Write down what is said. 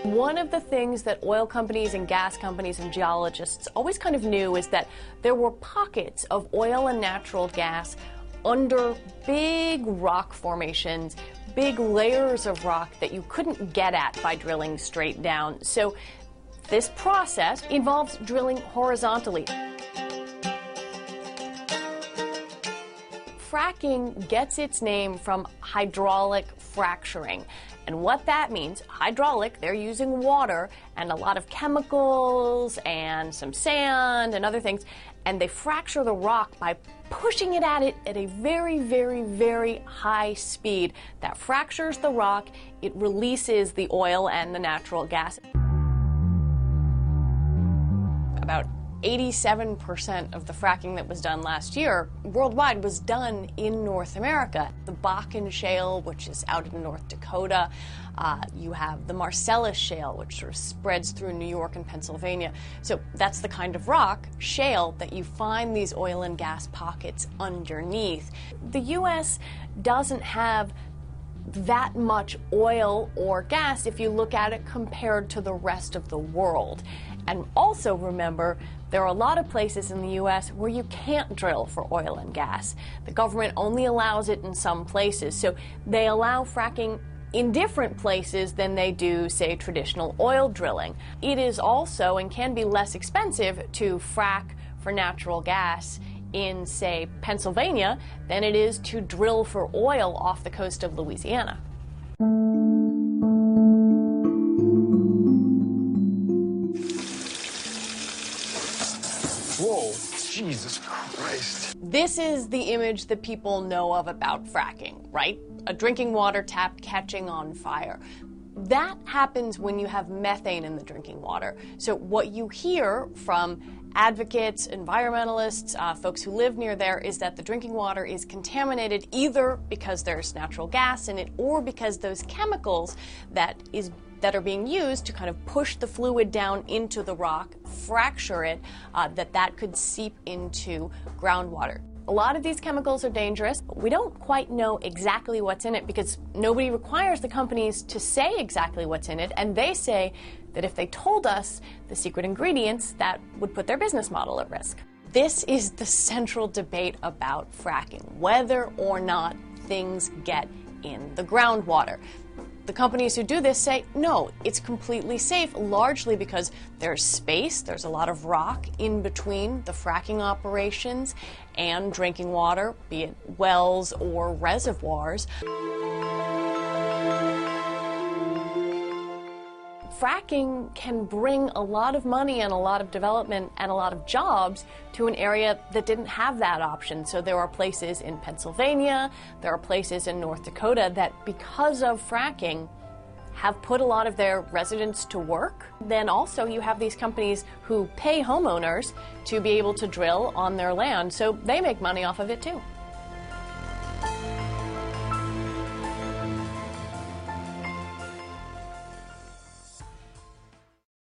One of the things that oil companies and gas companies and geologists always kind of knew is that there were pockets of oil and natural gas under big rock formations, big layers of rock that you couldn't get at by drilling straight down. So this process involves drilling horizontally. Fracking gets its name from hydraulic fracturing. And what that means, hydraulic, they're using water and a lot of chemicals and some sand and other things, and they fracture the rock by pushing it at a very, very, very high speed. That fractures the rock, it releases the oil and the natural gas. About 87% of the fracking that was done last year worldwide was done in North America. The Bakken Shale, which is out in North Dakota. You have the Marcellus Shale, which sort of spreads through New York and Pennsylvania. So that's the kind of rock, shale, that you find these oil and gas pockets underneath. The U.S. doesn't have that much oil or gas if you look at it compared to the rest of the world. And also remember, there are a lot of places in the U.S. where you can't drill for oil and gas. The government only allows it in some places. So they allow fracking in different places than they do, say, traditional oil drilling. It is also and can be less expensive to frack for natural gas in, say, Pennsylvania than it is to drill for oil off the coast of Louisiana. Whoa, Jesus Christ. This is the image that people know of about fracking, right? A drinking water tap catching on fire. That happens when you have methane in the drinking water. So what you hear from advocates, environmentalists, folks who live near there, is that the drinking water is contaminated either because there's natural gas in it or because those chemicals that are being used to kind of push the fluid down into the rock, fracture it, that could seep into groundwater. A lot of these chemicals are dangerous, but we don't quite know exactly what's in it because nobody requires the companies to say exactly what's in it, and they say that if they told us the secret ingredients, that would put their business model at risk. This is the central debate about fracking, whether or not things get in the groundwater. The companies who do this say, no, it's completely safe, largely because there's space, there's a lot of rock in between the fracking operations and drinking water, be it wells or reservoirs. Fracking can bring a lot of money and a lot of development and a lot of jobs to an area that didn't have that option. So there are places in Pennsylvania, there are places in North Dakota that, because of fracking, have put a lot of their residents to work. Then also you have these companies who pay homeowners to be able to drill on their land, so they make money off of it too.